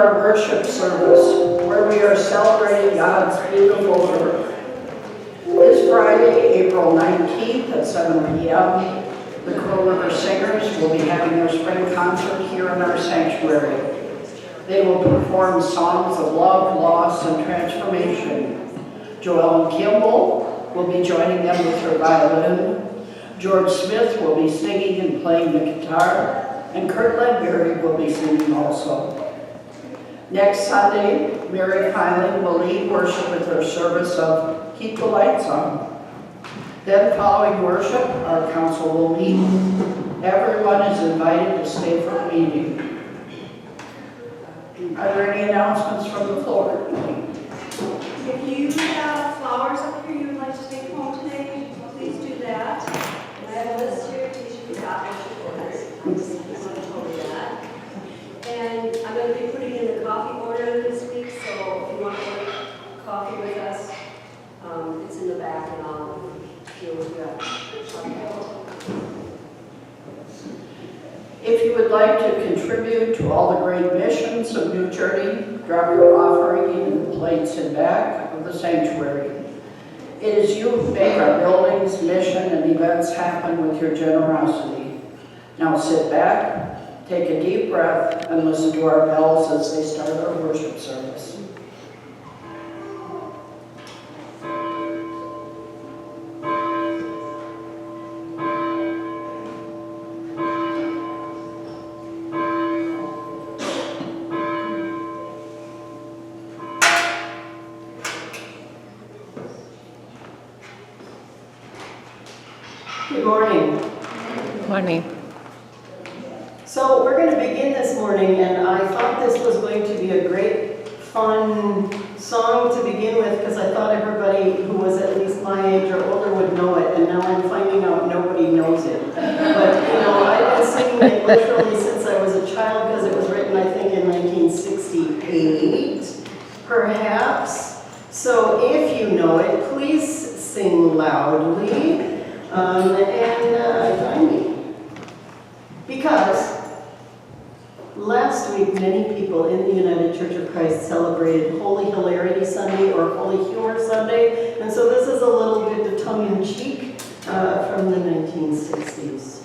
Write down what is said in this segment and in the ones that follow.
our worship service, where we are celebrating God's beautiful work. This Friday, April 19th at 7 p.m., the Crow River Singers will be having their spring concert here in our sanctuary. They will perform songs of love, loss, and transformation. Joellen Kimball will be joining them with her violin. George Smith will be singing and playing the guitar, and Kurt Ledbury will be singing also. Next Sunday, Mary Filing will lead worship with her service of Keep the Lights On. Then following worship, our council will meet. Everyone is invited to stay for the meeting. Are there any announcements from the floor? If you have flowers up here you would like to take home today, please do that. And I have a list here in case you forgot what you ordered. I just want to tell you that. And I'm going to be putting in the coffee order this week, so if you want to order coffee with us, it's in the back and I'll deal with you after. If you would like to contribute to all the great missions of New Journey, drop your offering in the plates and back of the sanctuary. It is you who make our buildings, mission, and events happen with your generosity. Now sit back, take a deep breath, and listen to our bells as they start our worship service. Good morning. Morning. So we're going to begin this morning, and I thought this was going to be a great, fun song to begin with because I thought everybody who was at least my age or older would know it, and now I'm finding out nobody knows it. But, you know, I've been singing it literally since I was a child because it was written, I think, in 1968, perhaps. So if you know it, please sing loudly. And join me. Because last week, many people in the United Church of Christ celebrated Holy Hilarity Sunday or Holy Humor Sunday. And so this is a little bit of tongue-in-cheek from the 1960s.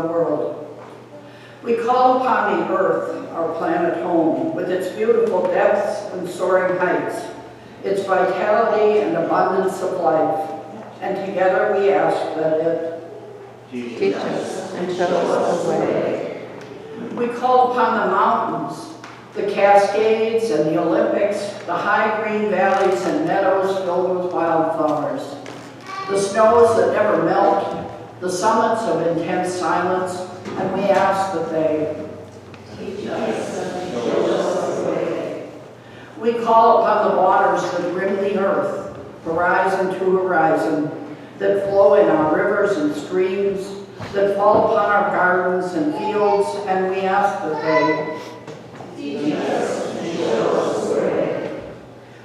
around the world. We call upon the earth, our planet home, with its beautiful depths and soaring heights, its vitality and abundance of life. And together we ask that it teach us and show us the way. We call upon the mountains, the Cascades and the Olympics, the high green valleys and meadows filled with wildflowers, the snows that never melt, the summits of intense silence, and we ask that they Teach us and show us the way. We call upon the waters that rim the earth, horizon to horizon, that flow in our rivers and streams, that fall upon our gardens and fields, and we ask that they Teach us and show us the way.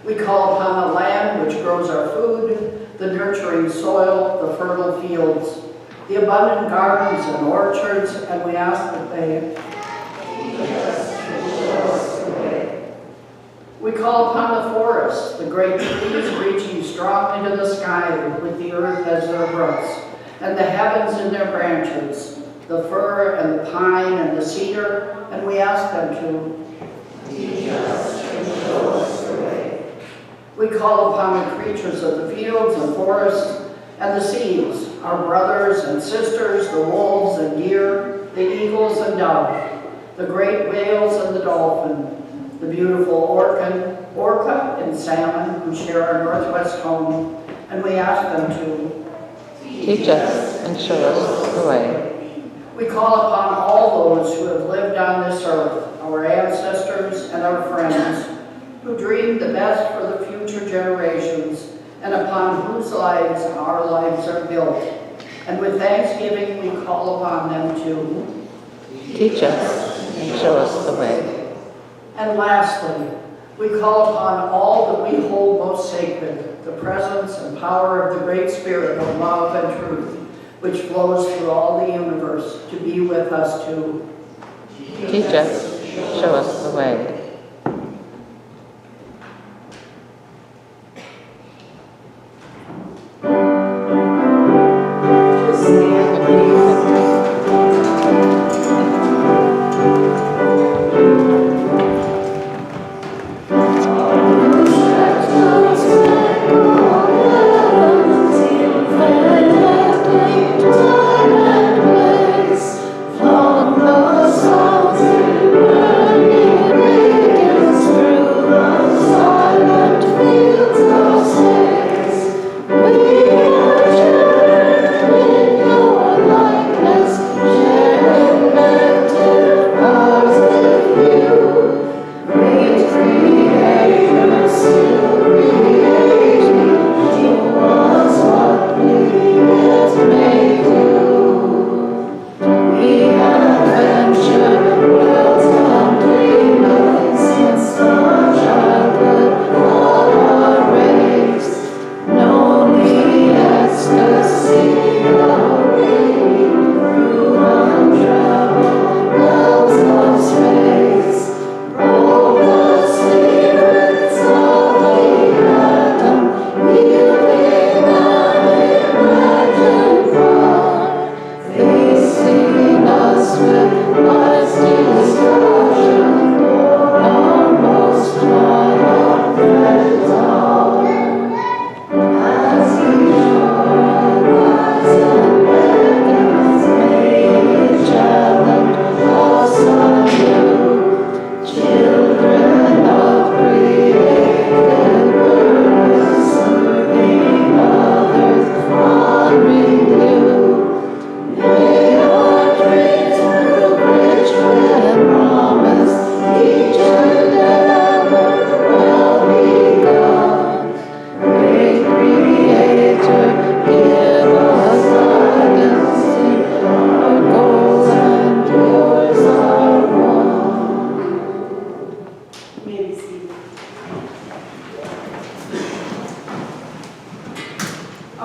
We call upon the land which grows our food, the nurturing soil, the fertile fields, the abundant gardens and orchards, and we ask that they Teach us and show us the way. We call upon the forests, the great trees reaching strong into the sky with the earth as their roots, and the heavens in their branches, the fir and the pine and the cedar, and we ask them to Teach us and show us the way. We call upon the creatures of the fields and forests and the seas, our brothers and sisters, the wolves and deer, the eagles and dove, the great whales and the dolphin, the beautiful orca and salmon who share our northwest home, and we ask them to Teach us and show us the way. We call upon all those who have lived on this earth, our ancestors and our friends, who dreamed the best for the future generations, and upon whose lives our lives are built. And with thanksgiving, we call upon them to Teach us and show us the way. And lastly, we call upon all that we hold most sacred, the presence and power of the Great Spirit of love and truth, which flows through all the universe, to be with us too. Teach us, show us the way.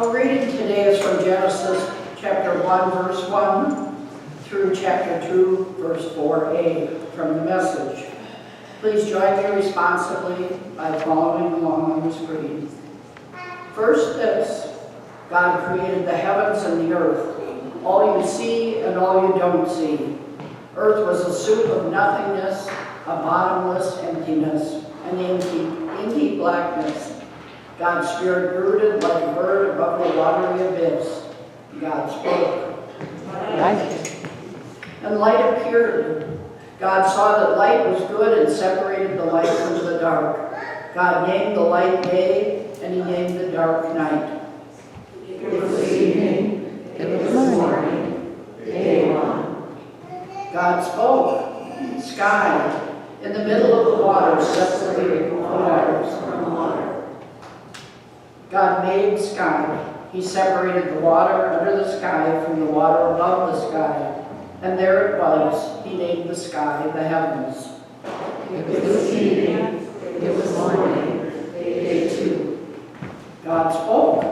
Our reading today is from Genesis chapter 1, verse 1 through chapter 2, verse 4a from the Message. Please join me responsibly by following along on the screen. First this, God created the heavens and the earth. all you see and all you don't see. Earth was a soup of nothingness, a bottomless emptiness, an inky blackness. God's Spirit brooded like a bird above the watery abyss. God spoke. And light appeared. God saw that light was good and separated the light from the dark. God named the light day, and he named the dark night. It was evening, it was morning, day one. God spoke. Sky, in the middle of the water, separated waters from water. God made sky. He separated the water under the sky from the water above the sky. And there it was. He named the sky the heavens. It was evening, it was morning, day two. God spoke.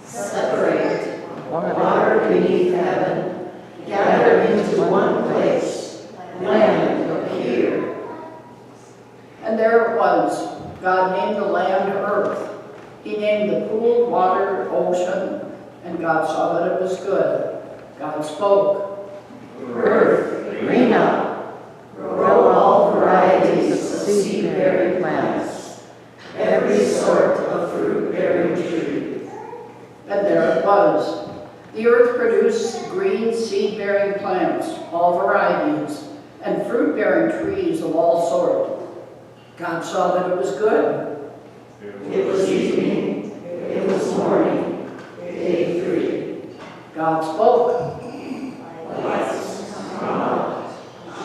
Separate water beneath heaven, gather into one place, land appear. And there it was. God named the land earth. He named the pooled water ocean, and God saw that it was good. God spoke. Earth, green up, grow all varieties of seed-bearing plants, every sort of fruit-bearing tree. And there it was. The earth produced green seed-bearing plants, all varieties, and fruit-bearing trees of all sorts. God saw that it was good. It was evening, it was morning, day three. God spoke. Lights come out,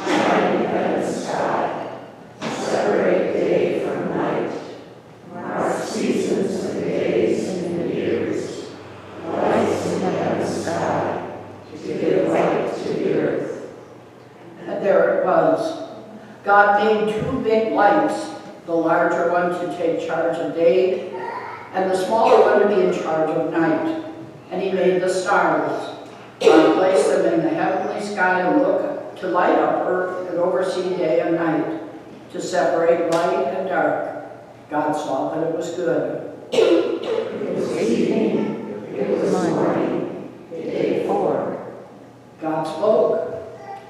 shine in the sky, separate day from night, mark seasons and days and years. Lights in the sky, to give light to the earth. And there it was. God made two big lights, the larger one to take charge of day, and the smaller one to be in charge of night. And he made the stars. God placed them in the heavenly sky to light up earth and oversee day and night, to separate light and dark. God saw that it was good. It was evening, it was morning, day four. God spoke.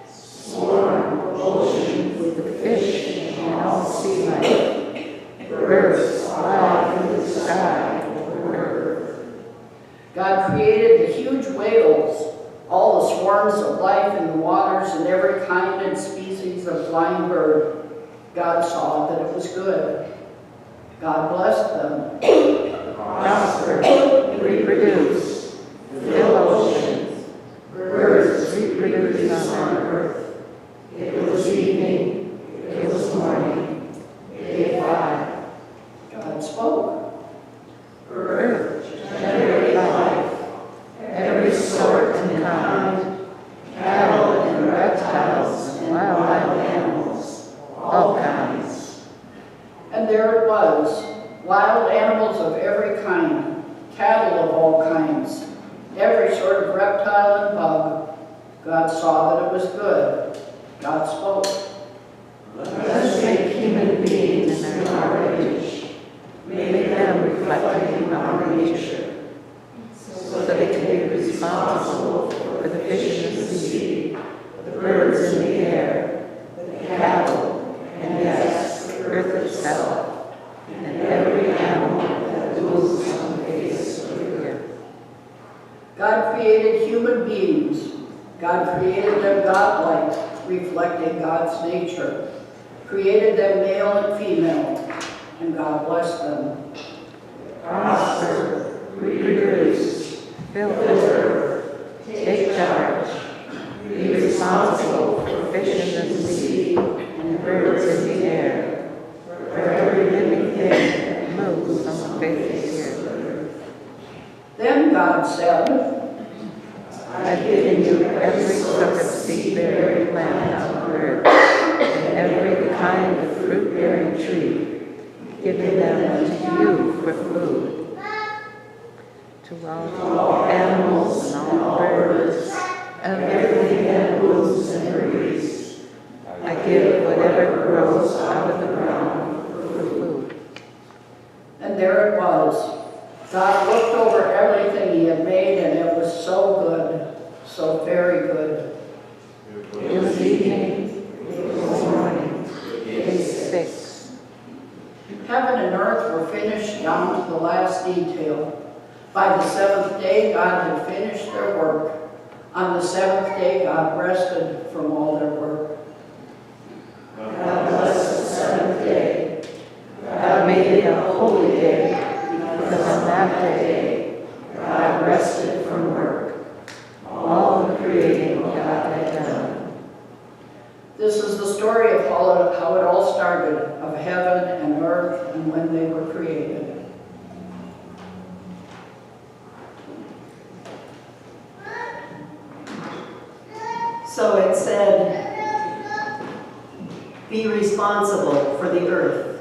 Swarm ocean with fish and all sea life. Birds fly through the sky over earth. God created the huge whales, all the swarms of life in the waters, and every kind and species of flying bird. God saw that it was good. God blessed them. Prosper, reproduce, fill oceans. Birds reproduce on earth. It was evening, it was morning, day five. God spoke. Earth, generate life, every sort and kind, cattle and reptiles and wild animals, all kinds. And there it was, wild animals of every kind, cattle of all kinds, every sort of reptile and bug. God saw that it was good. God spoke. Let's make human beings in our image, make them reflecting our nature, so they can be responsible for the fish in the sea, the birds in the air, the cattle, and yes, the earth itself, and every animal that moves on the face of the earth. God created human beings. God created them godlike, reflecting God's nature. Created them male and female, and God blessed them. Prosper, reproduce, fill the earth, take charge, be responsible for fish in the sea and birds in the air, for every living thing that moves on the face of the earth. Then God said, I've given you every sort of seed-bearing plant on earth, and every kind of fruit-bearing tree, giving them to you for food. To all animals and all birds, and everything that moves and breathes, I give whatever grows out of the ground for food. and there it was. God looked over everything he had made, and it was so good. So very good. It was evening, it was morning, day 6. Heaven and earth were finished down to the last detail. By the 7th day, God had finished their work. On the 7th day, God rested from all their work. God blessed the 7th day. God made it a holy day, because on that day, God rested from work. All the creating God had done. This is the story of how it all started, of heaven and earth and when they were created. So it said, be responsible for the earth.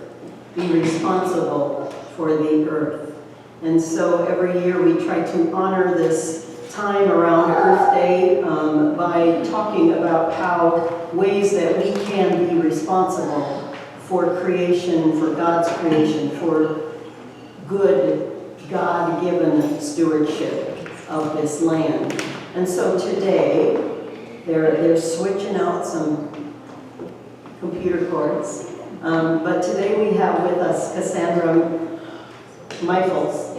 Be responsible for the earth. And so every year we try to honor this time around Earth Day by talking about how ways that we can be responsible for creation, for God's creation, for good God-given stewardship of this land. And so today, they're switching out some computer cords. But today we have with us Cassandra Michaels,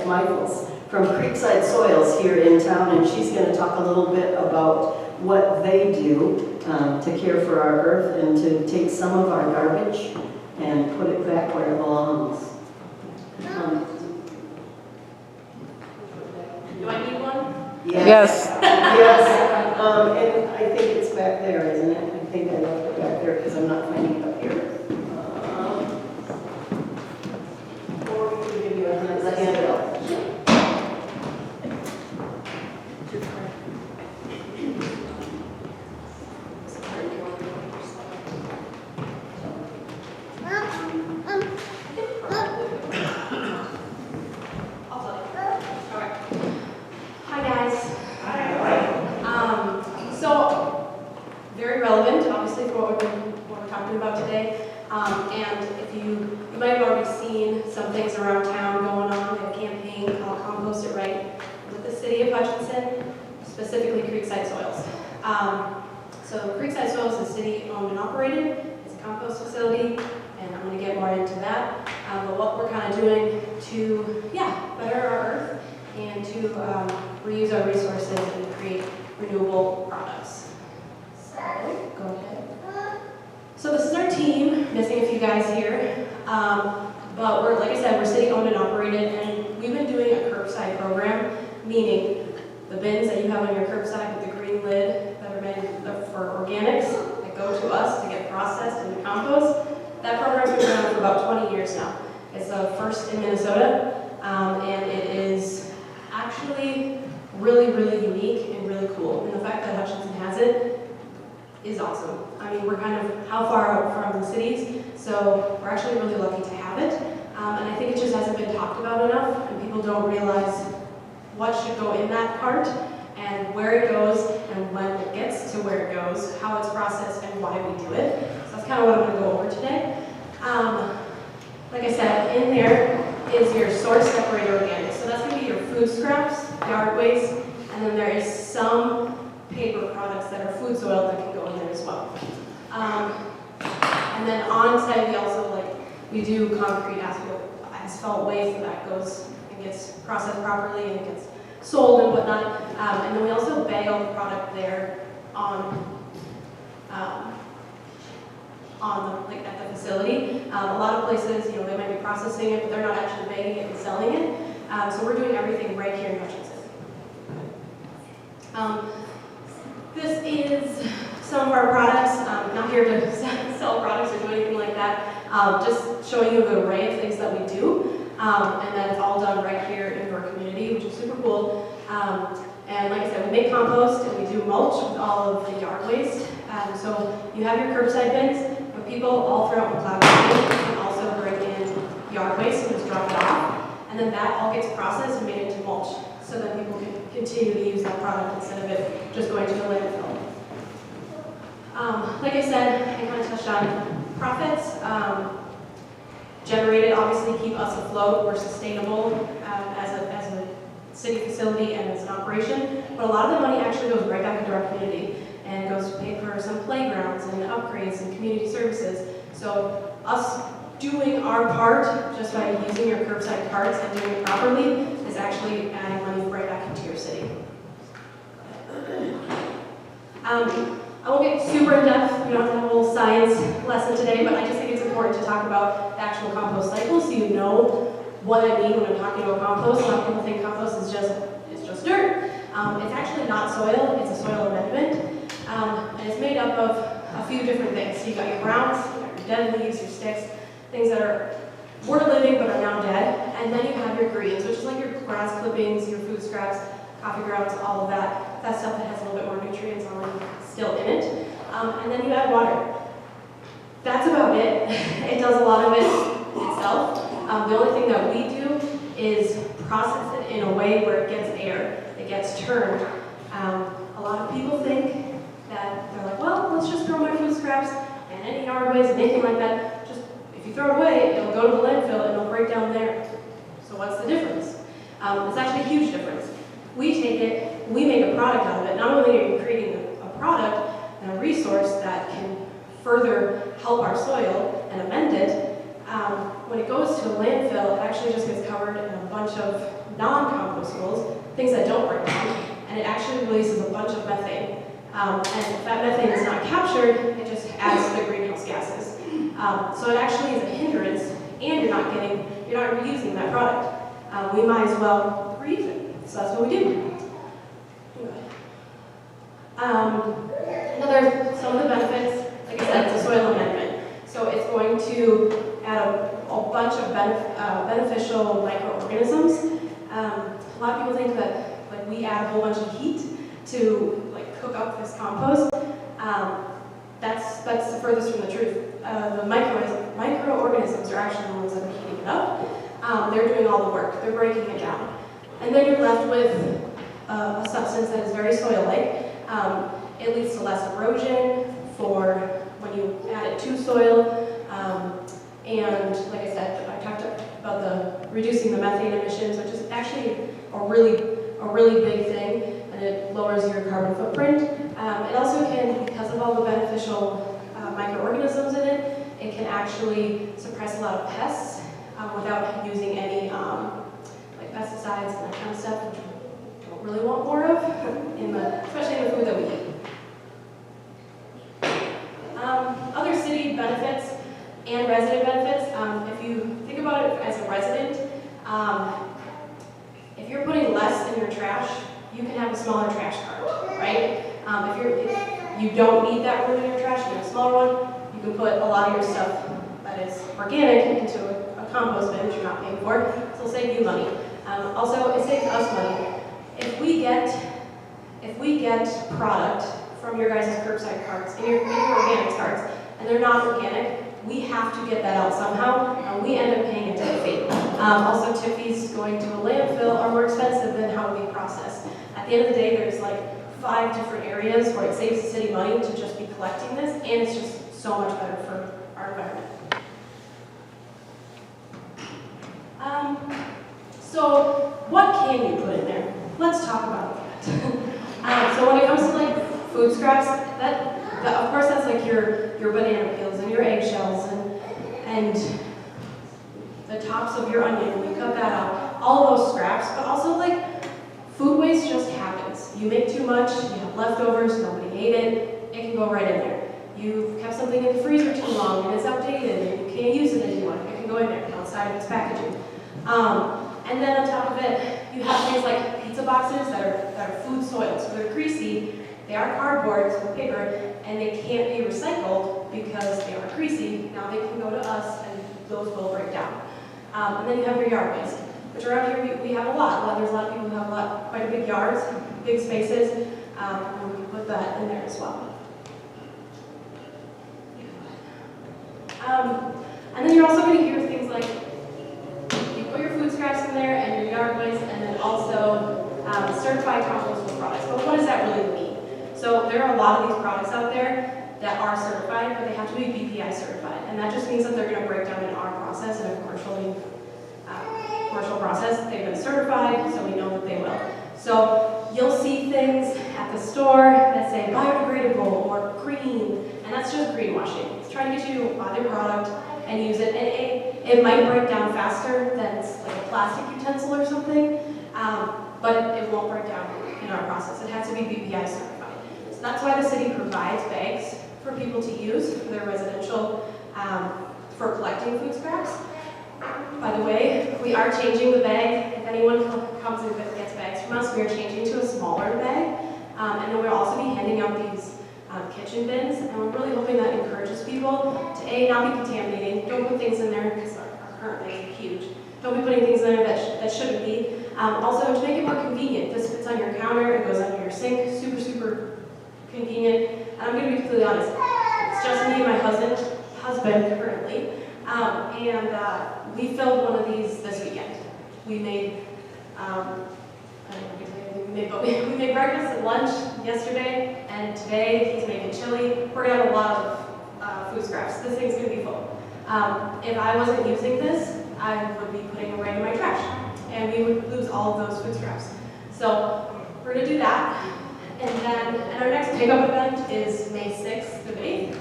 Michaels from Creekside Soils here in town, and she's going to talk a little bit about what they do to care for our earth and to take some of our garbage and put it back where it belongs. Do I need one? Yes. Yes, and I think it's back there, isn't it? I think I left it back there because I'm not finding it up here. Or we can give you a handout. Hi guys. So very relevant, obviously, for what we're talking about today. And if you might have already seen some things around town going on. We have a campaign called Compost It Right with the city of Hutchinson, specifically Creekside Soils. So Creekside Soils is city-owned and operated. It's a compost facility, and I'm going to get more into that. But what we're kind of doing to, better our earth and to reuse our resources and create renewable products. So, go ahead. So this is our team, missing a few guys here. But we're, like I said, we're city-owned and operated, and we've been doing a curbside program, meaning the bins that you have on your curbside with the green lid that are made for organics that go to us to get processed into compost. That program's been around for about 20 years now. It's the first in Minnesota, and it is actually really, really unique and really cool. And the fact that Hutchinson has it is awesome. I mean, we're kind of how far out from the cities, so we're actually really lucky to have it. And I think it just hasn't been talked about enough, and people don't realize what should go in that cart and where it goes and when it gets to where it goes, how it's processed and why we do it. So that's kind of what I'm going to go over today. Like I said, in there is your source separated organics. So that's going to be your food scraps, yard waste, and then there is some paper products that are food soil that can go in there as well. And then on site we do concrete asphalt waste, and that goes and gets processed properly and it gets sold and whatnot. And then we also bale the product there at the facility. A lot of places, they might be processing it, but they're not actually baking it and selling it. So we're doing everything right here in Hutchinson. This is some of our products. Not here to sell products or do anything like that. Just showing you the array of things that we do. And then it's all done right here in your community, which is super cool. And like I said, we make compost and we do mulch with all of the yard waste. So you have your curbside bins, but people all throughout McLeod County can also bring in yard waste and just drop it off. And then that all gets processed and made into mulch so that people can continue to use that product instead of it just going to the landfill. Like I said, I kind of touched on profits. Generated obviously keep us afloat. We're sustainable as a city facility and it's an operation, but a lot of the money actually goes right back into our community and goes to pay for some playgrounds and upgrades and community services. So us doing our part just by using your curbside carts and doing it properly is actually adding money right back into your city. I won't get super in depth, we don't have a whole science lesson today, but I just think it's important to talk about the actual compost cycle so you know what I mean when I'm talking about compost. A lot of people think compost is just dirt. It's actually not soil, it's a soil amendment. And it's made up of a few different things. So you got your browns, you got your dead leaves, your sticks, things that were living but are now dead. And then you have your greens, which is like your grass clippings, your food scraps, coffee grounds, all of that. That stuff that has a little bit more nutrients still in it. And then you add water. That's about it. It does a lot of it itself. The only thing that we do is process it in a way where it gets air, it gets turned. A lot of people think that they're like, well, let's just throw my food scraps and any yard waste and anything like that. Just if you throw it away, it'll go to the landfill and it'll break down there. So what's the difference? It's actually a huge difference. We take it, we make a product out of it. Not only are you creating a product and a resource that can further help our soil and amend it, when it goes to a landfill, it actually just gets covered in a bunch of non-compostables, things that don't break down, and it actually releases a bunch of methane. And if that methane is not captured, it just adds to the greenhouse gases. So it actually is a hindrance, and you're not reusing that product. We might as well reuse it. So that's what we do. Some of the benefits, like I said, it's a soil amendment. So it's going to add a bunch of beneficial microorganisms. A lot of people think that we add a whole bunch of heat to cook up this compost. That's the furthest from the truth. The microorganisms are actually the ones that are heating it up. They're doing all the work. They're breaking it down. And then you're left with a substance that is very soil-like. It leads to less erosion for when you add it to soil. And like I said, I talked about the reducing the methane emissions, which is actually a really big thing, and it lowers your carbon footprint. It also can, because of all the beneficial microorganisms in it, it can actually suppress a lot of pests without using any pesticides and that kind of stuff, which we don't really want more of, especially in the food that we eat. Other city benefits and resident benefits. If you think about it as a resident, if you're putting less in your trash, you can have a smaller trash cart, right? If you don't need that room in your trash, you have a smaller one, you can put a lot of your stuff that is organic into a compost bin, which you're not paying for, so it'll save you money. Also, it saves us money. If we get product from your guys' curbside carts, in your organic carts, and they're not organic, we have to get that out somehow, and we end up paying a tip fee. Also, tip fees going to a landfill are more expensive than how we process. At the end of the day, there's 5 different areas where it saves the city money to just be collecting this, and it's just so much better for our environment. So what can you put in there? Let's talk about that. So when it comes to food scraps, that of course that's your banana peels and your eggshells and the tops of your onion. You cut that out. All those scraps, but also food waste just happens. You make too much, you have leftovers, nobody ate it, it can go right in there. You've kept something in the freezer too long and it's outdated and you can't use it anymore. It can go in there outside of its packaging. And then on top of it, you have things like pizza boxes that are food soil. So they're greasy, they are cardboard, so paper, and they can't be recycled because they are greasy. Now they can go to us and those will break down. And then you have your yard waste, which around here we have a lot. There's a lot of people who have quite a big yards, big spaces, and we can put that in there as well. And then you're also going to hear things like you put your food scraps in there and your yard waste, and then also certified compostable products. But what does that really mean? So there are a lot of these products out there that are certified, but they have to be BPI certified, and that just means that they're going to break down in our process in a commercially commercial process. They've been certified, so we know that they will. So you'll see things at the store that say biodegradable or green, and that's just greenwashing. It's trying to get you to buy their product and use it. And it might break down faster than like a plastic utensil or something, but it won't break down in our process. It has to be BPI certified. So that's why the city provides bags for people to use for their residential, for collecting food scraps. By the way, we are changing the bag. If anyone comes and gets bags from us, we are changing to a smaller bag. And then we'll also be handing out these kitchen bins, and we're really hoping that encourages people to A, not be contaminating. Don't put things in there, because our current bins are huge. Don't be putting things in there that shouldn't be. Also, to make it more convenient. This fits on your counter, it goes under your sink, super, super convenient. And I'm going to be completely honest, it's just me and my husband currently. And we filled one of these this weekend. We made, I don't know if I can say anything we made, but we made breakfast and lunch yesterday, and today he's making chili. We're going to have a lot of food scraps. This thing's going to be full. If I wasn't using this, I would be putting it right in my trash, and we would lose all of those food scraps. So we're going to do that. And then, and our next pickup event is May 6th through 8th.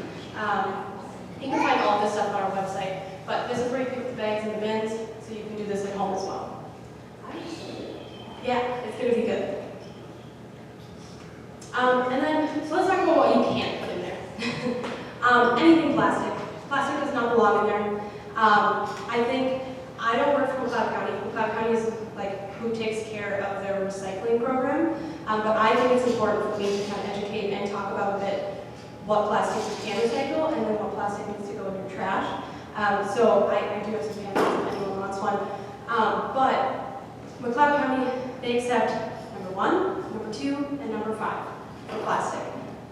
You can find all of this stuff on our website, but this is where you pick the bags and the bins, so you can do this at home as well. Yeah, it's going to be good. And then, so let's talk about what you can't put in there. Anything plastic. Plastic does not belong in there. I think, I don't work for McLeod County. McLeod County is like who takes care of their recycling program, but I think it's important for me to kind of educate and talk about a bit what plastics you can recycle and then what plastic needs to go in your trash. So I do have some pamphlets if anyone wants one. But McLeod County, they accept number 1, number 2, and number 5 for plastic.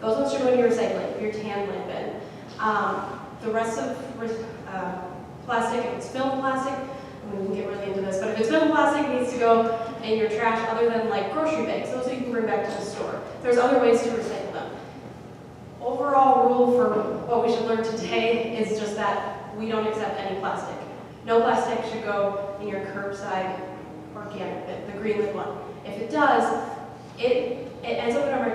Those ones should go in your recycling, your tan lid bin. The rest of plastic, if it's film plastic, I mean, we can get really into this, but if it's film plastic, it needs to go in your trash other than like grocery bags, those you can bring back to the store. There's other ways to recycle them. Overall rule for what we should learn today is just that we don't accept any plastic. No plastic should go in your curbside organic bin, the green lid one. If it does, it ends up in our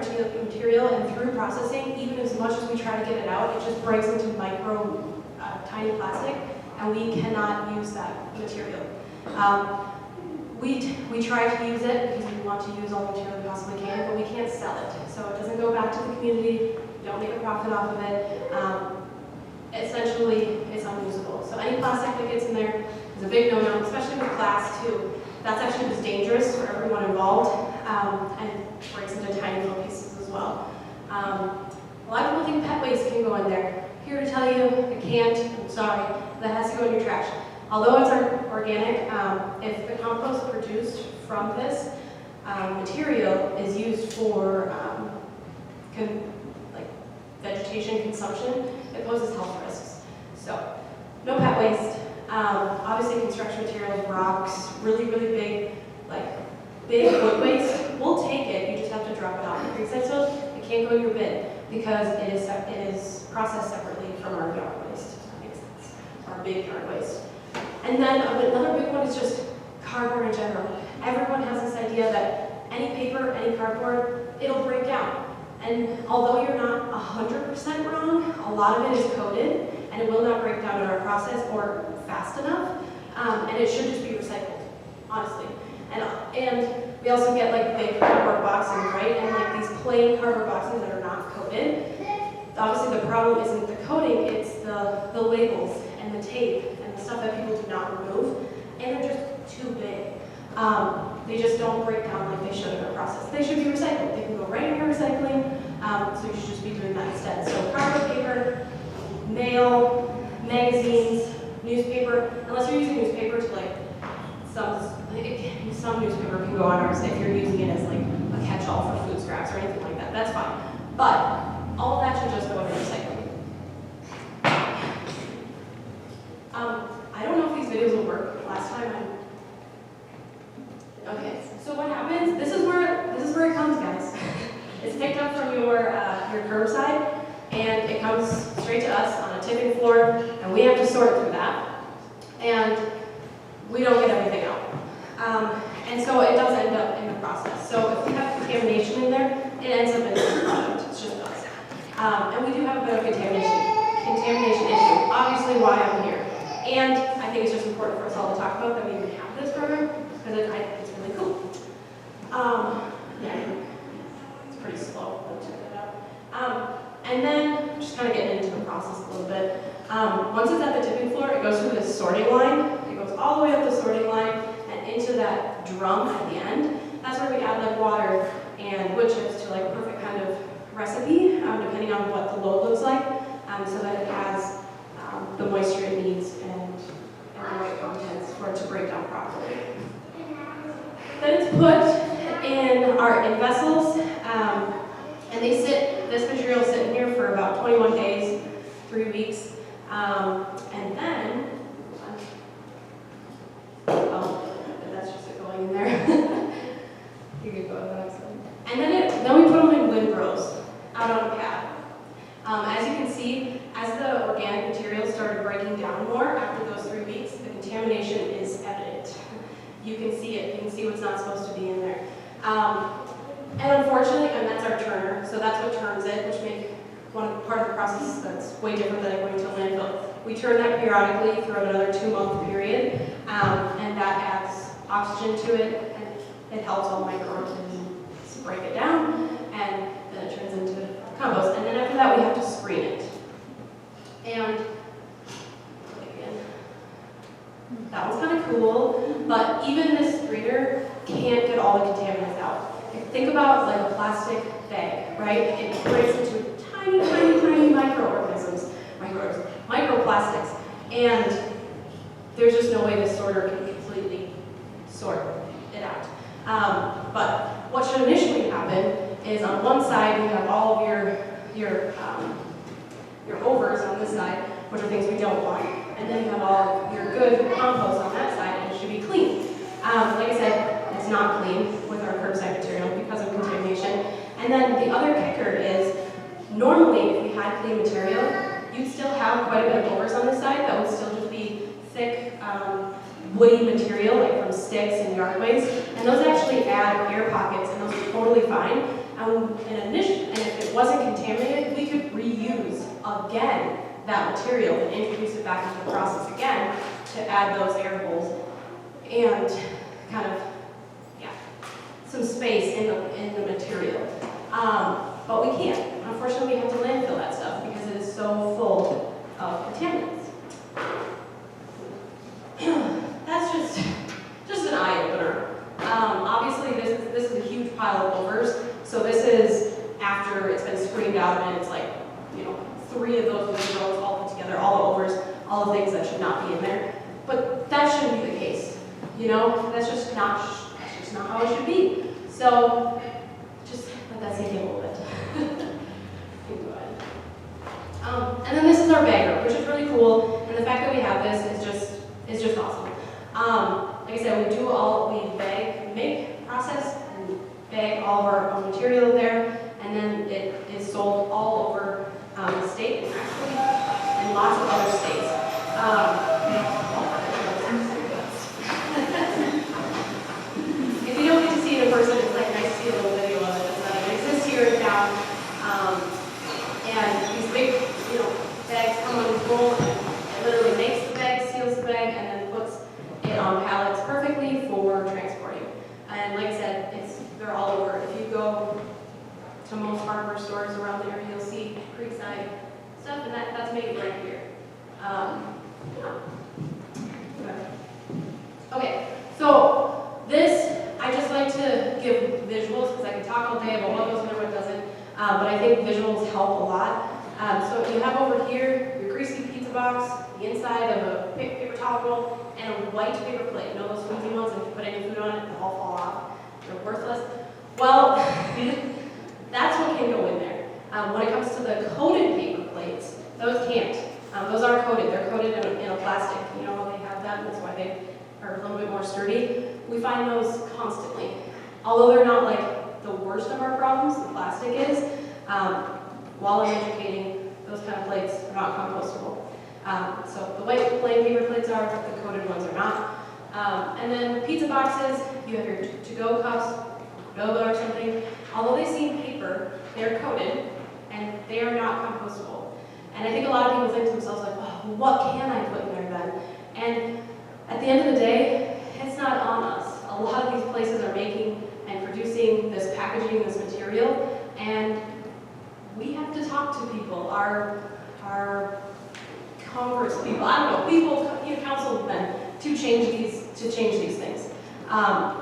material, and through processing, even as much as we try to get it out, it just breaks into micro, tiny plastic, and we cannot use that material. We try to use it because we want to use all the material we possibly can, but we can't sell it. So it doesn't go back to the community, we don't make a profit off of it. Essentially, it's unusable. So any plastic that gets in there is a big no-no, especially with class 2. That's actually just dangerous for everyone involved, and breaks into tiny little pieces as well. A lot of people think pet waste can go in there. Here to tell you, it can't, I'm sorry, that has to go in your trash. Although it's organic, if the compost produced from this material is used for like vegetation consumption, it poses health risks. So, no pet waste. Obviously construction materials, rocks, really, really big, like big wood waste, we'll take it, you just have to drop it off. If it's it can't go in your bin because it is processed separately from our yard waste, if that makes sense, our big yard waste. And then another big one is just cardboard in general. Everyone has this idea that any paper, any cardboard, it'll break down. And although you're not 100% wrong, a lot of it is coated, and it will not break down in our process or fast enough, and it should just be recycled, honestly. And we also get like big cardboard boxes, right? And like these plain cardboard boxes that are not coated. Obviously the problem isn't the coating, it's the labels and the tape and the stuff that people do not remove, and they're just too big. They just don't break down like they should in our process. They should be recycled. They can go right in your recycling, so you should just be doing that instead. So cardboard paper, mail, magazines, newspaper, unless you're using newspaper to like, some newspaper can go on our site if you're using it as like a catch-all for food scraps or anything like that, that's fine. But all of that should just go into recycling. I don't know if these videos will work. Last time okay, so what happens, this is where it comes, guys. It's picked up from your curbside, and it comes straight to us on a tipping floor, and we have to sort through that. And we don't get everything out. And so it does end up in the process. So if we have contamination in there, it ends up in the product. It's just us. And we do have a bit of contamination issue. Obviously why I'm here. And I think it's just important for us all to talk about that we even have this program, because it's really cool. Yeah, it's pretty slow. I'll check that out. And then just kind of getting into the process a little bit. Once it's at the tipping floor, it goes through this sorting line. It goes all the way up the sorting line and into that drum at the end. That's where we add like water and wood chips to like a perfect kind of recipe, depending on what the load looks like, so that it has the moisture it needs and the right contents for it to break down properly. Then it's put in vessels, and they sit. This material is sitting here for about 21 days, 3 weeks, and then. That's just it going in there. You could go to the next one. And then we put them in windrows out on a pad. As you can see, as the organic materials started breaking down more after those 3 weeks, the contamination is evident. You can see it. You can see what's not supposed to be in there. And unfortunately, and that's our turner, so that's what turns it, which makes part of the process that's way different than going to a landfill. We turn that periodically throughout another 2-month period, and that adds oxygen to it, and it helps all microorganisms break it down, and then it turns into compost. And then after that, we have to screen it. And again, that one's kind of cool, but even this screener can't get all the contaminants out. Think about like a plastic bag, right? It breaks into tiny, tiny, tiny microorganisms, microplastics, and there's just no way this sorter can completely sort it out. But what should initially happen is on one side you have all of your overs on this side, which are things we don't want, and then you have all your good compost on that side, and it should be clean. Like I said, it's not clean with our curbside material because of contamination. And then the other kicker is, normally if we had clean material, you'd still have quite a bit of overs on this side that would still just be thick, woody material, like from sticks and yard waste, and those actually add air pockets, and those are totally fine. And if it wasn't contaminated, we could reuse again that material and introduce it back into the process again to add those air holes and kind of, some space in the material. But we can't. Unfortunately, we have to landfill that stuff because it is so full of contaminants. That's just an eye opener. Obviously, this is a huge pile of overs. So this is after it's been screened out, and it's like, 3 of those windrows all put together, all the overs, all the things that should not be in there. But that shouldn't be the case. That's just not how it should be. So just let that sink in a little bit. You can go ahead. And then this is our bagger, which is really cool. And the fact that we have this is just awesome. Like I said, we make, process, and bag all of our own material there, and then it is sold all over the state, and actually in lots of other states. If you don't get to see it in person, it's like nice to see a little video of it. It exists here in town, and these big, bags come on this roll, and it literally makes the bag, seals the bag, and then puts it on pallets perfectly for transporting. And like I said, they're all over. If you go to most hardware stores around the area, you'll see Creekside stuff, and that's made right here. Okay, so this, I just like to give visuals because I can talk all day about what goes in there, what doesn't, but I think visuals help a lot. So you have over here your greasy pizza box, the inside of a paper towel roll, and a white paper plate. Those flimsy ones, if you put any food on it, they'll all fall off. They're worthless. Well, that's what can go in there. When it comes to the coated paper plates, those can't. Those aren't coated. They're coated in a plastic. They have that, and that's why they are a little bit more sturdy. We find those constantly. Although they're not like the worst of our problems, the plastic is, while I'm educating, those kind of plates are not compostable. So the white plain paper plates are, but the coated ones are not. And then pizza boxes, you have your to-go cups, Nova or something. Although they seem paper, they're coated, and they are not compostable. And I think a lot of people think to themselves, like, well, what can I put in there then? And at the end of the day, it's not on us. A lot of these places are making and producing this packaging, this material, and we have to talk to people, our Congress people, I don't know, people, councilmen, to change these things.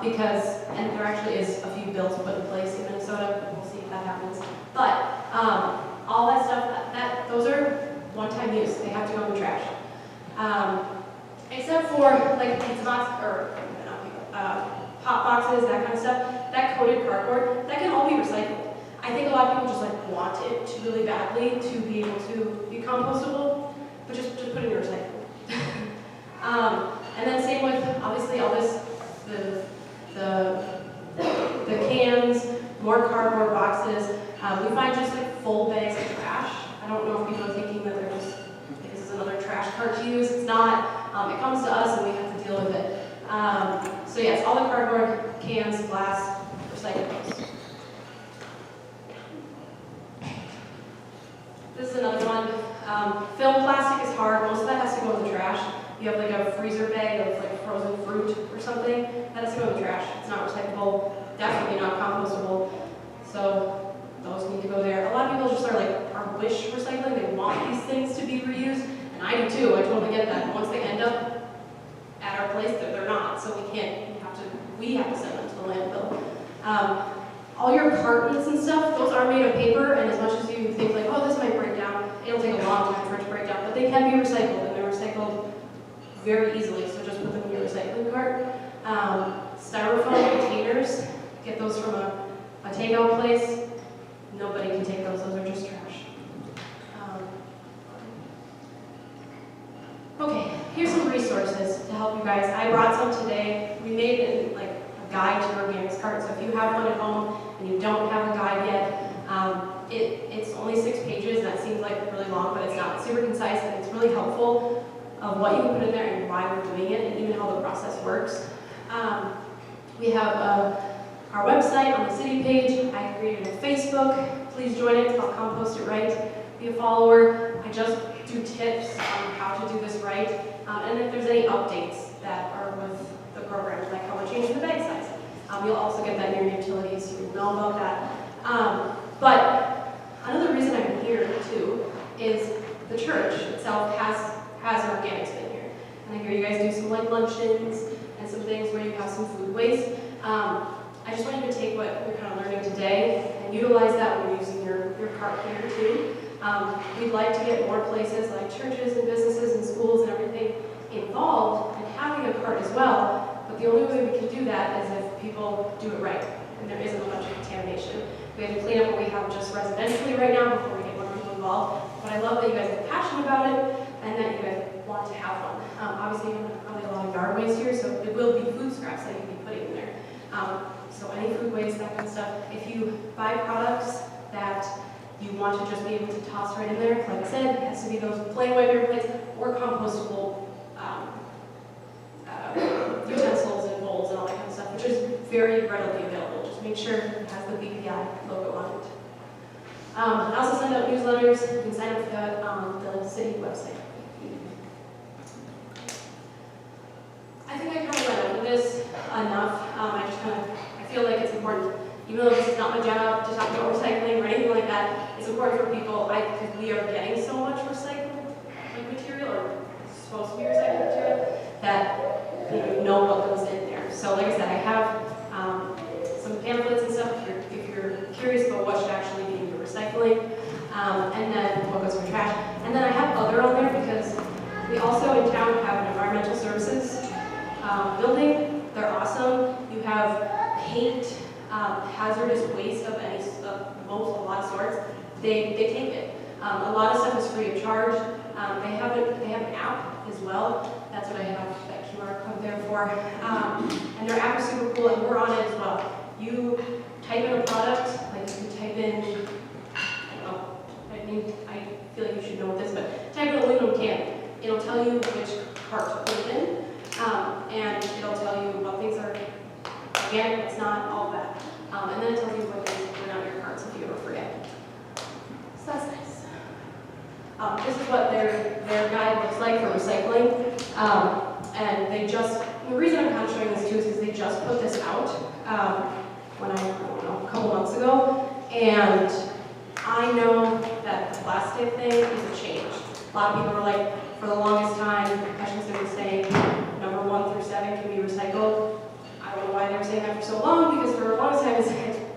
Because, and there actually is a few bills put in place in Minnesota, we'll see if that happens. But all that stuff, those are one-time use, they have to go in the trash. Except for like pizza box, or hot boxes, that kind of stuff, that coated cardboard, that can all be recycled. I think a lot of people just like want it to really badly to be able to be compostable, but just put it in your recycle. And then same with obviously all this, the cans, more cardboard boxes. We find just like full bags of trash. I don't know if people are thinking that this is another trash cart to use. It's not. It comes to us and we have to deal with it. So yes, all the cardboard, cans, glass, recyclables. This is another one. Film plastic is hard. Most of that has to go in the trash. You have like a freezer bag of like frozen fruit or something. That has to go in the trash. It's not recyclable. Definitely not compostable. So those need to go there. A lot of people just are wish recycling. They want these things to be reused. And I do too. I totally get that. But once they end up at our place, they're not. So we have to send them to the landfill. All your cartons and stuff, those are made of paper, and as much as you think like, oh, this might break down, it'll take a long time for it to break down, but they can be recycled, and they're recycled very easily, so just put them in your recycling cart. Styrofoam containers, get those from a takeout place. Nobody can take those are just trash. Okay, here's some resources to help you guys. I brought some today. We made it like a guide to organics cart, so if you have one at home and you don't have a guide yet, it's only 6 pages. That seems like really long, but it's not. It's super concise, and it's really helpful of what you can put in there and why we're doing it, and even how the process works. We have our website on the city page. I created a Facebook. Please join it. It's called Compost It Right. Be a follower. I just do tips on how to do this right, and if there's any updates that are with the program, like how we're changing the bag size. You'll also get that in your utilities, so you'll know about that. But another reason I'm here too is the church itself has organics in here. And I hear you guys do some like luncheons and some things where you have some food waste. I just want you to take what you're kind of learning today and utilize that when you're using your cart here too. We'd like to get more places like churches and businesses and schools and everything involved in having a cart as well. But the only way we can do that is if people do it right and there isn't a bunch of contamination. We have to clean up what we have just residentially right now before we get more people involved. But I love that you guys are passionate about it and that you guys want to have one. Obviously, you have probably a lot of yard waste here, so it will be food scraps that you can be putting in there. So any food waste, that kind of stuff. If you buy products that you want to just be able to toss right in there, like I said, it has to be those plain white paper plates or compostable utensils and bowls and all that kind of stuff, which is very readily available. Just make sure it has the BPI logo on it. I also send out newsletters. You can sign up for that on the city website. I think I kind of went over this enough. I feel like it's important, even though this is not my job to talk about recycling or anything like that, it's important for people, because we are getting so much recycled material, or supposed to be recycled material, that you know what goes in there. So like I said, I have some pamphlets and stuff if you're curious about what should actually be in your recycling, and then what goes in trash. And then I have other on there because we also in town have an environmental services building. They're awesome. You have paint, hazardous waste of a lot of sorts. They take it. A lot of stuff is free of charge. They have an app as well. That's what I have that QR code there for. And their app is super cool, and we're on it as well. You type in a product, like you can type in, I feel like you should know this, but type in aluminum can. It'll tell you which cart to put it in. and it'll tell you what things are organic, what's not, all of that. And then it tells you what things to put on your carts if you ever forget. So that's nice. This is what their guide looks like for recycling. And they just, the reason I'm kind of showing this too is because they just put this out when I don't know, a couple months ago. And I know that the plastic thing is a change. A lot of people were like, for the longest time, questions they were saying, number 1 through 7 can be recycled. I don't know why they were saying that for so long, because for the longest time it's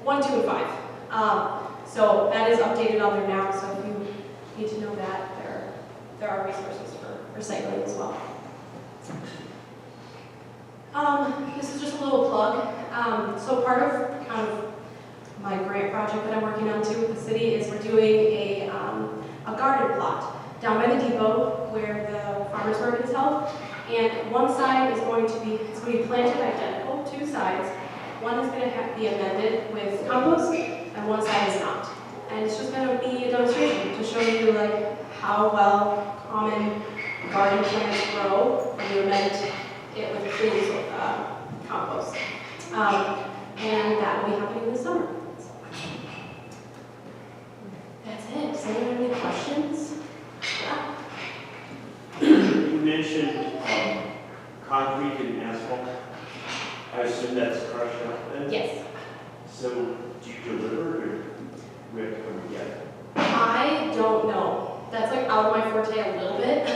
1, 2, and 5. So that is updated on there now, so if you need to know that, there are resources for recycling as well. This is just a little plug. So part of kind of my grant project that I'm working on too with the city is we're doing a garden plot down by the depot where the farmers market is held. And one side is going to be, it's going to be planted identical, 2 sides. One is going to be amended with compost, and one side is not. And it's just going to be a demonstration to show you like how well common garden plants grow when you amend it with clean compost. And that will be happening this summer. That's it. Does anyone have any questions? Yeah. You mentioned concrete and asphalt. I assume that's crushed up then? Yes. So do you deliver it or we have to come and get it? I don't know. That's like out of my forte a little bit.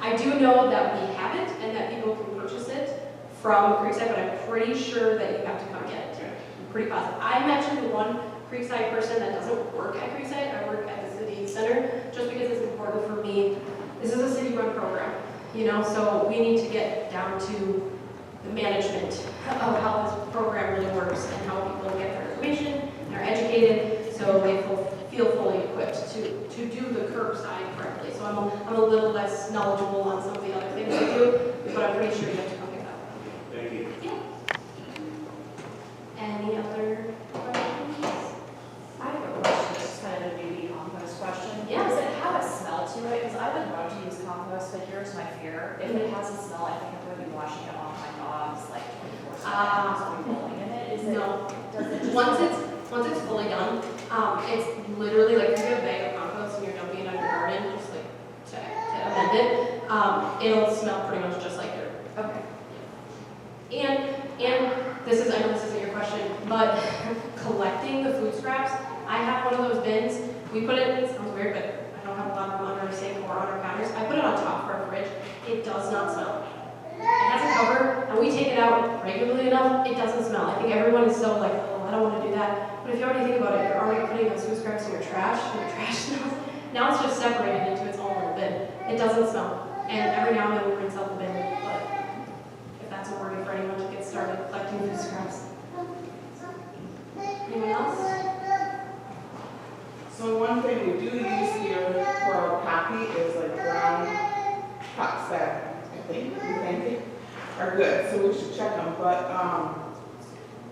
I do know that we have it and that people can purchase it from Creekside, but I'm pretty sure that you have to come get it. I'm pretty positive. I'm actually the one Creekside person that doesn't work at Creekside. I work at the city center just because it's important for me. This is a city-run program, you know, so we need to get down to the management of how this program really works and how people get their information and are educated so they feel fully equipped to do the curbside correctly. So I'm a little less knowledgeable on some of the other things we do, but I'm pretty sure you have to come get that. Thank you. Yeah. Any other questions? I have a question, just kind of a newbie compost question. Yeah. Does it have a smell to it? Because I would love to use compost, but here's my fear. If it has a smell, I think I'm going to be washing it off my dogs like 24/7. So be rolling in it. Is it? No. Does it just? Once it's fully done, it's literally like if you have a bag of compost and you're dumping it on your garden, just like to amend it, it'll smell pretty much just like dirt. Okay. And this is, I know this isn't your question, but collecting the food scraps, I have one of those bins. We put it sounds weird, but I don't have a lot of them under our sink or on our counters. I put it on top of our fridge. It does not smell. It has a cover, and we take it out regularly enough, it doesn't smell. I think everyone is so like, oh, I don't want to do that. But if you already think about it, you're already putting those food scraps in your trash, and your trash smells. Now it's just separated into its own little bin. It doesn't smell. And every now and then we rinse out the bin, but if that's a worry for anyone to get started collecting food scraps. Anyone else? So one thing we do use here for our copy is like brown pots that I think are good, so we should check them, but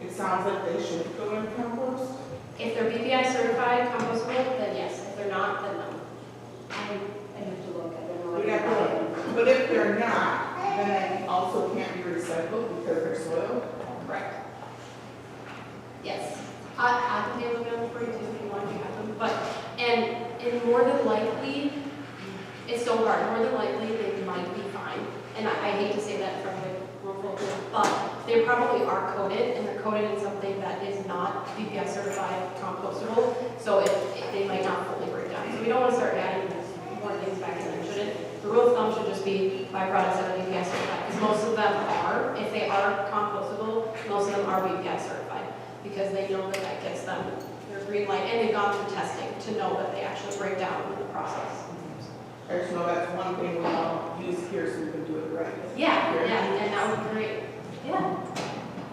it sounds like they should go in compost. If they're BPI certified compostable, then yes. If they're not, then no. I have to look at them. We have to, but if they're not, then they also can't be recycled because they're soil. Correct. Yes. I can deal with them for you too if you want to have them. But, and more than likely, it's still hard. More than likely, they might be fine. And I hate to say that from the rural folks, but they probably are coated, and they're coated in something that is not BPI certified compostable. So they might not fully break down. So we don't want to start adding more things back in there, shouldn't. The rule of thumb should just be byproducts that are BPI certified, because most of them are. If they are compostable, most of them are BPI certified, because they know that that gets them their green light, and they've gone through testing to know that they actually break down in the process. I just know that's one thing we don't use here, so we can do it right. Yeah, and that would be great. Yeah.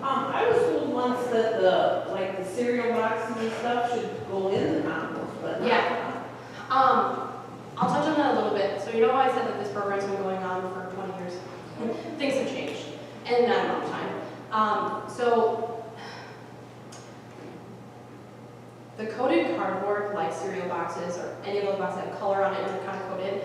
I was told once that the cereal boxes and stuff should go in the compost, but not. Yeah. I'll touch on that a little bit. So you know how I said that this program's been going on for 20 years? Things have changed in that amount of time. So the coated cardboard, like cereal boxes or any of those boxes that have color on it and they're kind of coated,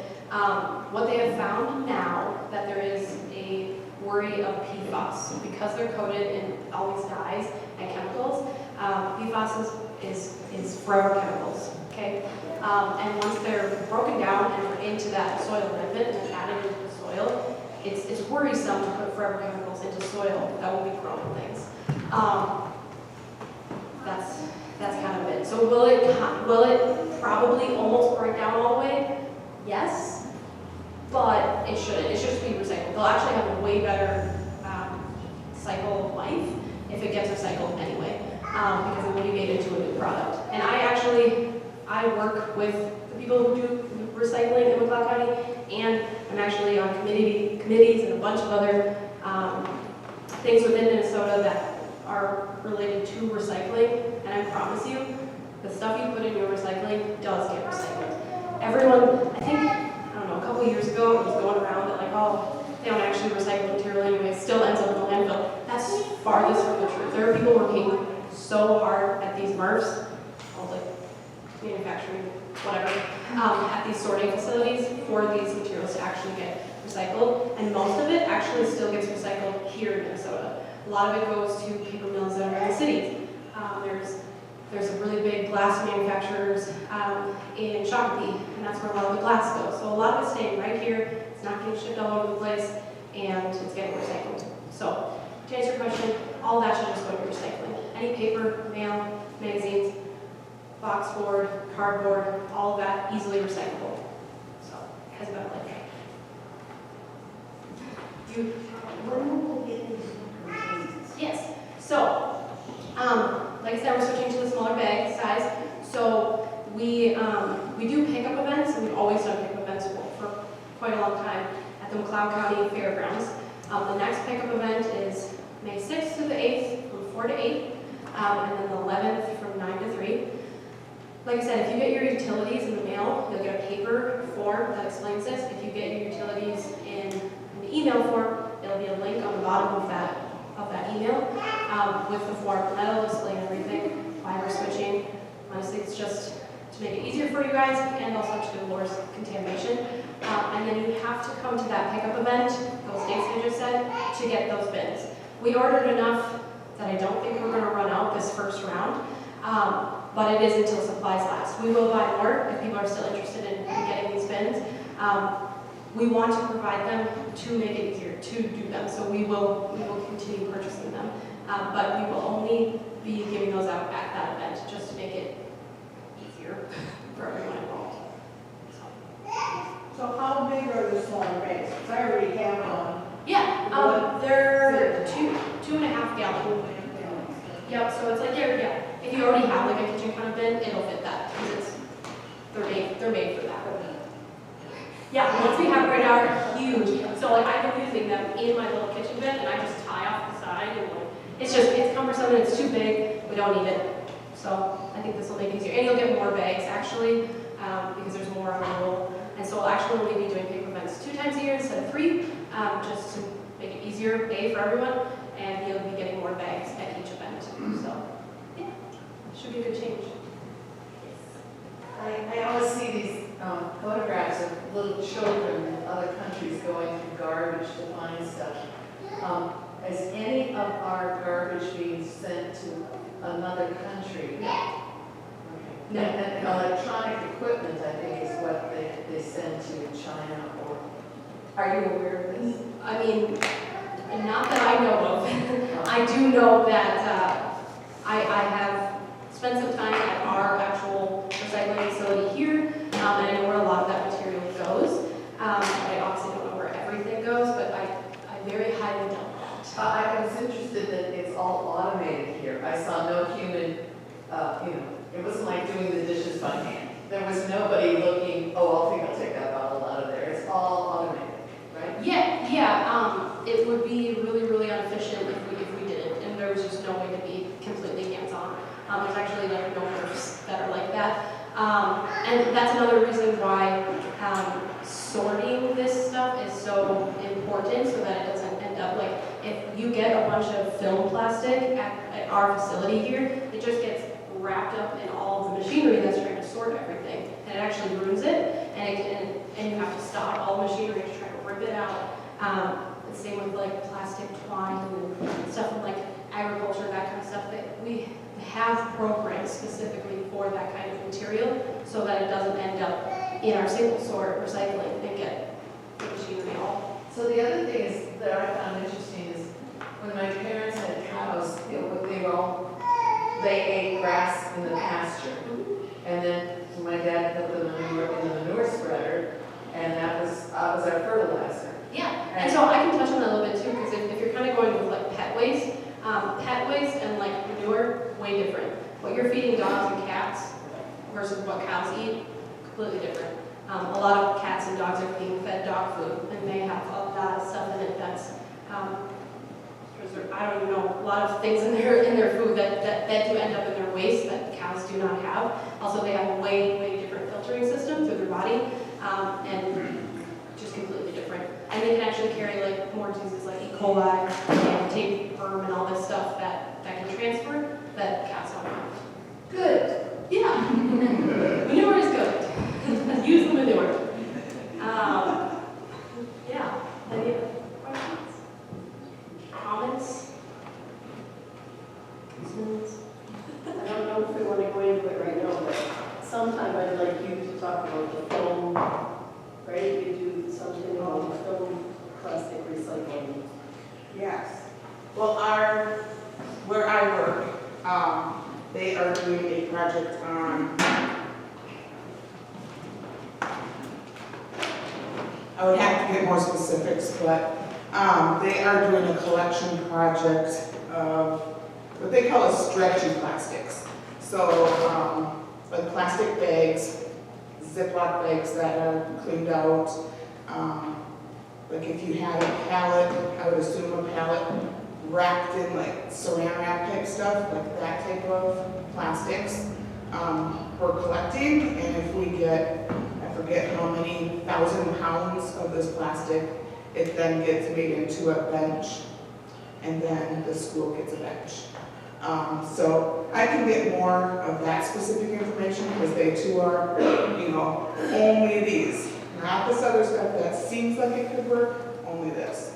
what they have found now that there is a worry of PFAS. Because they're coated in all these dyes and chemicals, PFAS is forever chemicals, okay? And once they're broken down and are into that soil amendment and added into the soil, it's worrisome to put forever chemicals into soil that will be growing things. That's kind of it. So will it probably almost break down all the way? Yes, but it shouldn't. It should just be recycled. They'll actually have a way better cycle of life if it gets recycled anyway, because it will be made into a new product. And I work with the people who do recycling in McLeod County, and I'm actually on committees and a bunch of other things within Minnesota that are related to recycling, and I promise you, the stuff you put in your recycling does get recycled. Everyone, I think, I don't know, a couple years ago, it was going around that like, oh, they don't actually recycle material anyway, it still ends up in the landfill. That's farthest from the truth. There are people working so hard at these MRFs, like manufacturing, whatever, at these sorting facilities for these materials to actually get recycled, and most of it actually still gets recycled here in Minnesota. A lot of it goes to paper mills that are in the cities. There's a really big glass manufacturers in Shakopee, and that's where a lot of the glass goes. So a lot of it's staying right here, it's not getting shipped all over the place, and it's getting recycled. So, to answer your question, all that should just go to recycling. Any paper, mail, magazines, box board, cardboard, all of that easily recyclable. So, has been like that. When will we get these containers? Yes. So, like I said, we're switching to the smaller bag size. So we do pickup events, and we've always done pickup events for quite a long time at the McLeod County Fairgrounds. The next pickup event is May 6th to the 8th from 4 to 8, and then the 11th from 9 to 3. Like I said, if you get your utilities in the mail, you'll get a paper form that explains this. If you get your utilities in the email form, there'll be a link on the bottom of that email with the form, and that'll explain everything, why we're switching. Honestly, it's just to make it easier for you guys and also to lower contamination. And then you have to come to that pickup event, those dates I just said, to get those bins. We ordered enough that I don't think we're going to run out this first round, but it is until supplies last. We will buy more if people are still interested in getting these bins. We want to provide them to make it easier to do them, so we will continue purchasing them. But we will only be giving those out at that event, just to make it easier for everyone involved. So how big are the smaller bags? Because I already have one. Yeah, they're 2.5 gallon. Yep, so it's like, yeah, if you already have like a kitchen kind of bin, it'll fit that, because they're made for that. Yeah, the ones we have right now are huge. So like I've been using them in my little kitchen bin, and I just tie off the side, and like, it's cumbersome and it's too big. We don't need it. So I think this will make it easier. And you'll get more bags actually, because there's more on the roll. And so we'll actually only be doing paper events 2 times a year instead of 3, just to make it easier, A, for everyone, and you'll be getting more bags at each event. So yeah, should be a good change. I always see these photographs of little children in other countries going through garbage to find stuff. Has any of our garbage being sent to another country? No. No. And electronic equipment, I think, is what they send to China, or are you aware of this? I mean, not that I know of. I do know that I have spent some time at our actual recycling facility here, and I know where a lot of that material goes. I obviously don't know where everything goes, but I very highly doubt that. I was interested that it's all automated here. I saw no human, it wasn't like doing the dishes by hand. There was nobody looking, oh, I think I'll take that bottle out of there. It's all automated, right? Yeah. It would be really, really inefficient if we didn't, and there was just no way to be completely hands-on. There's actually like no MRFs that are like that. And that's another reason why sorting this stuff is so important, so that it doesn't end up like, if you get a bunch of film plastic at our facility here, it just gets wrapped up in all of the machinery that's trying to sort everything, and it actually ruins it, and you have to stop all machinery to try to rip it out. the same with like plastic twine and stuff from like agriculture, that kind of stuff, that we have programs specifically for that kind of material so that it doesn't end up in our single sort recycling and get the machinery all. So the other thing is, that I found interesting is, when my parents had cows, they ate grass in the pasture. And then my dad put them in the manure spreader, and that was our fertilizer. Yeah, and so I can touch on that a little bit too, because if you're kind of going with like pet waste and like manure, way different. What you're feeding dogs and cats versus what cows eat, completely different. A lot of cats and dogs are being fed dog food, and they have a lot of stuff in it that's, I don't even know, a lot of things in their food that do end up in their waste that cows do not have. Also, they have a way different filtering system through their body, and just completely different. And they can actually carry like more diseases like E. coli and tapeworm and all this stuff that can transfer that cats don't have. Good. Yeah. Manure is good. Use the manure. Yeah. Any other questions? Comments? Concerns? I don't know if we want to go into it right now, but sometime I'd like you to talk about the film, right? You do something about the film plastic recycling. Yes. Well, where I work, they are doing a project on, I would have to get more specifics, but they are doing a collection project of what they call stretchy plastics. So like plastic bags, Ziploc bags that are cleaned out. Like if you had a pallet, I would assume a pallet wrapped in like saran wrap type stuff, like that type of plastics. We're collecting, and if we get, I forget how many thousand pounds of this plastic, it then gets made into a bench, and then the school gets a bench. So I can get more of that specific information, because they too are, only these. Not this other stuff that seems like it could work, only this.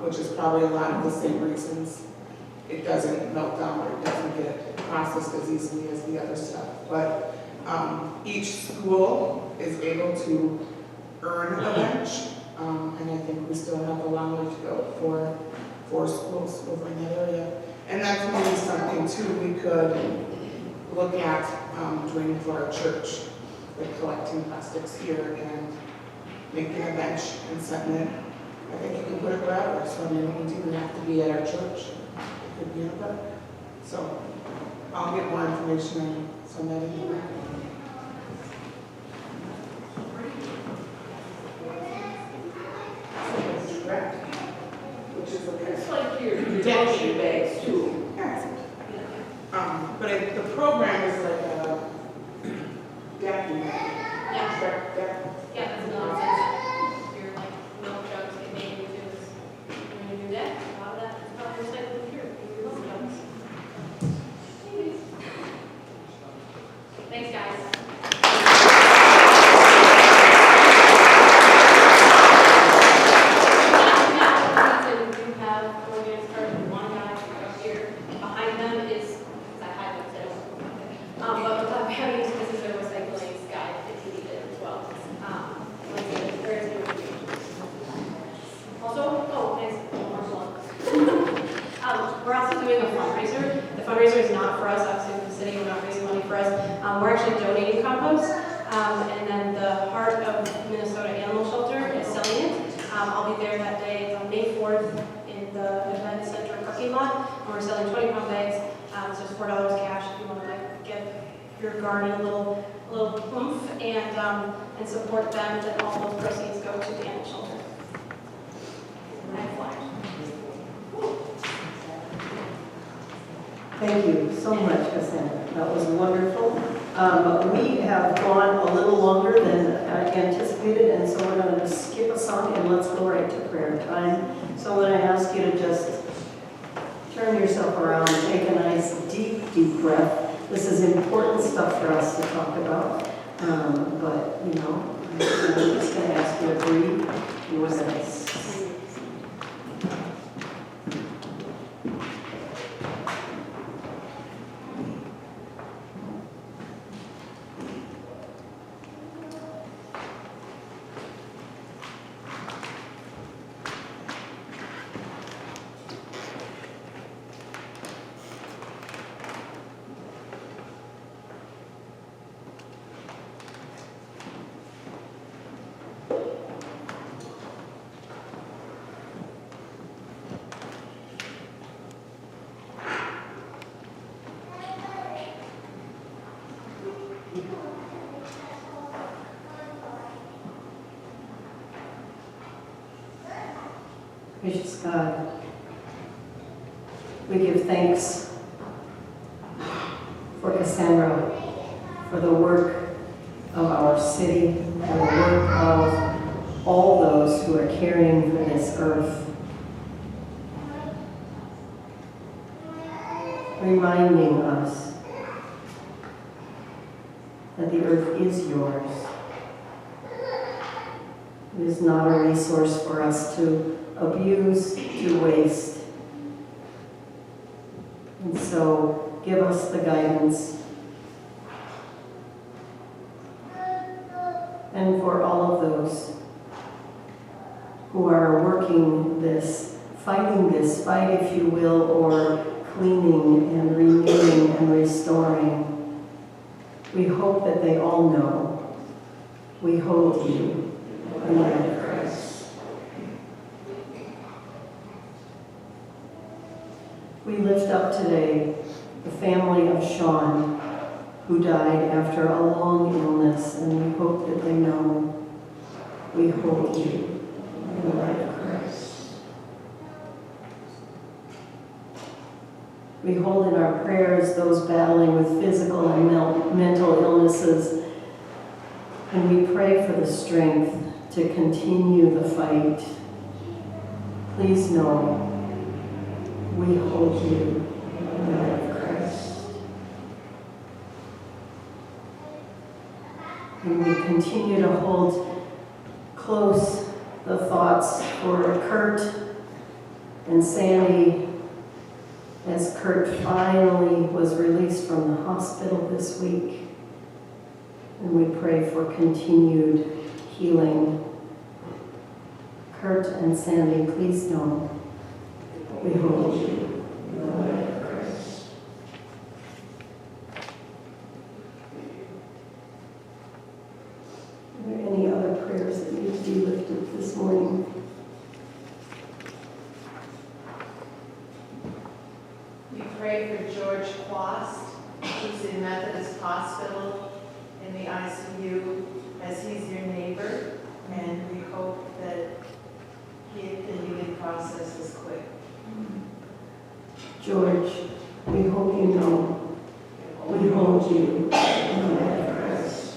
Which is probably a lot of the same reasons it doesn't melt down or it doesn't get processed as easily as the other stuff. But each school is able to earn a bench, and I think we still have a long way to go for schools over in that area. And that's maybe something too we could look at doing for our church, like collecting plastics here and making a bench and setting it. I think you can put it wherever, so I mean, it wouldn't even have to be at our church. It could be in a park. So I'll get more information and send that in. Which is okay. It's like your detention bags too. Yes. But the program is like a vacuum. Yeah, that's nonsense. Your like milk jugs get made into this. When you do that, a lot of that is probably recycled here. Your milk jugs. Anyways. Thanks, guys. We're also doing a fundraiser. The fundraiser is not for us, obviously the city, we're not raising money for us. We're actually donating compost, and then the Heart of Minnesota Animal Shelter is selling it. I'll be there that day, it's on May 4th in the event center parking lot, and we're selling 20-pound bags. It's just $4 cash if you want to like give your garden a little oomph and support them. Then all those proceeds go to the animal shelter. Next slide. Thank you so much, Cassandra. That was wonderful. We have gone a little longer than anticipated, and so we're going to skip a song and let's go right to prayer time. So I'm going to ask you to just turn yourself around, take a nice deep breath. This is important stuff for us to talk about, but I'm just going to ask you to breathe. And we're going to Gracious God, we give thanks for Cassandra, for the work of our city, for the work of all those who are caring for this earth. Reminding us that the earth is yours. It is not a resource for us to abuse, to waste. And so give us the guidance. And for all of those who are working this, fighting this fight, if you will, or cleaning and renewing and restoring, we hope that they all know we hold you in the light of Christ. We lift up today the family of Sean, who died after a long illness, and we hope that they know we hold you in the light of Christ. We hold in our prayers those battling with physical and mental illnesses, and we pray for the strength to continue the fight. Please know we hold you in the light of Christ. And we continue to hold close the thoughts for Kurt and Sandy, as Kurt finally was released from the hospital this week. And we pray for continued healing. Kurt and Sandy, please know we hold you in the light of Christ. Are there any other prayers that need to be lifted this morning? We pray for George Quast, who's in Methodist Hospital in the ICU, as he's your neighbor, and we hope that the healing process is quick. George, we hope you know we hold you in the light of Christ.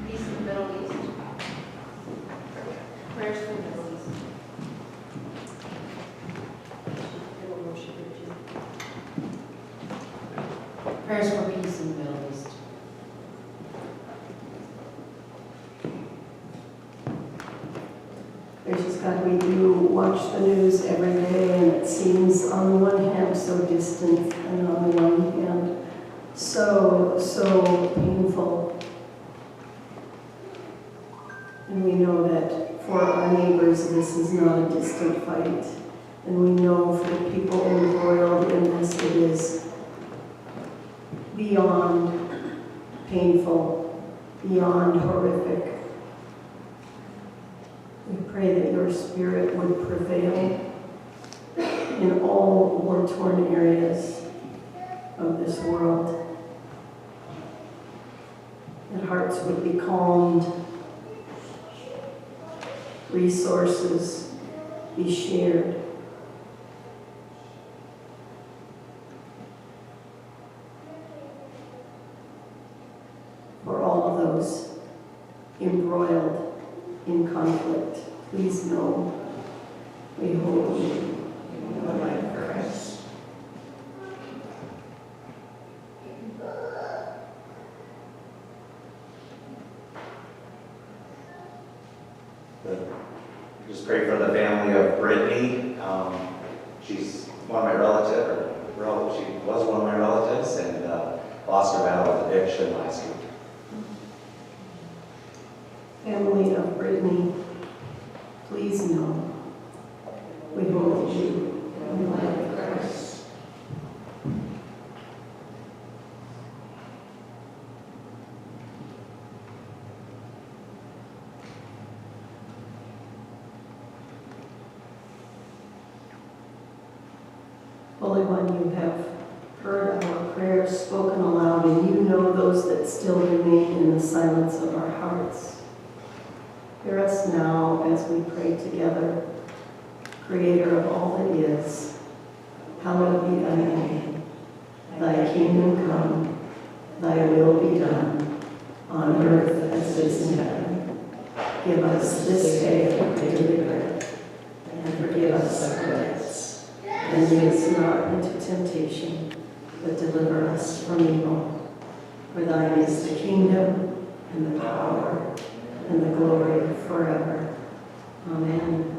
Peace in the Middle East. Prayers for the Middle East. Prayers for peace in the Middle East. Gracious God, we do watch the news every day, and it seems on the one hand so distant, and on the one hand so painful. And we know that for our neighbors this is not a distant fight. And we know for the people embroiled in this, it is beyond painful, beyond horrific. We pray that your spirit would prevail in all war-torn areas of this world. That hearts would be calmed, resources be shared. For all of those embroiled in conflict, please know we hold you in the light of Christ. Just pray for the family of Brittany. She's one of my relatives, she was one of my relatives, and lost her battle with addiction last week. Family of Brittany, please know we hold you in the light of Christ. Holy One, you have heard our prayers spoken aloud, and you know those that still remain in the silence of our hearts. Hear us now as we pray together. Creator of all that is, hallowed be thy name. Thy kingdom come, thy will be done, on earth as it is in heaven. Give us this day our daily bread, and forgive us our debts. And lead us not into temptation, but deliver us from evil. For thine is the kingdom, and the power, and the glory forever. Amen.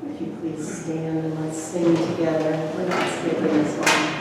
If you please stand and let's sing together. We're not skipping this one.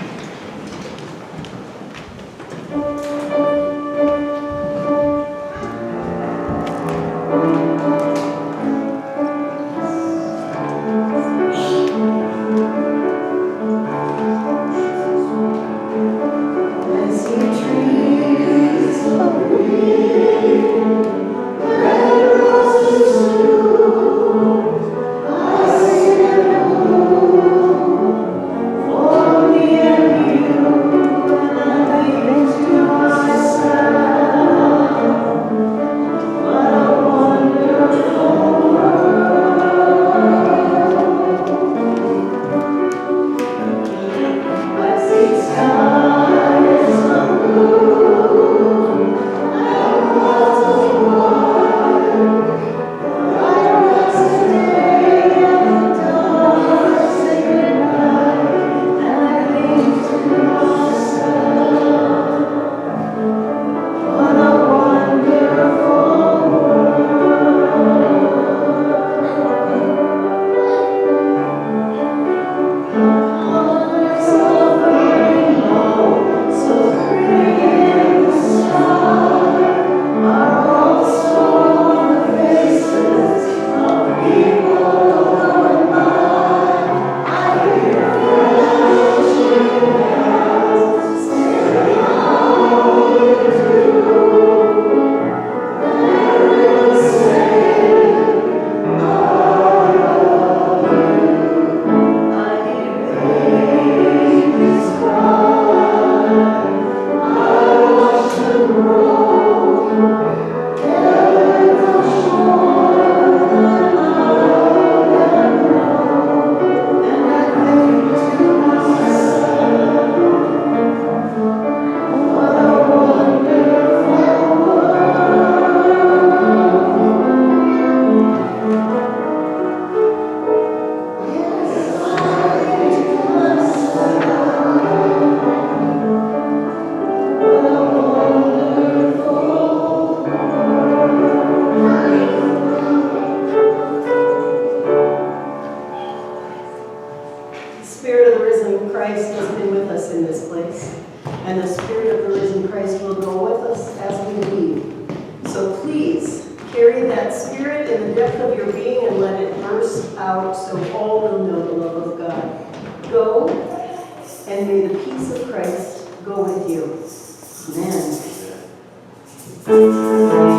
Amen.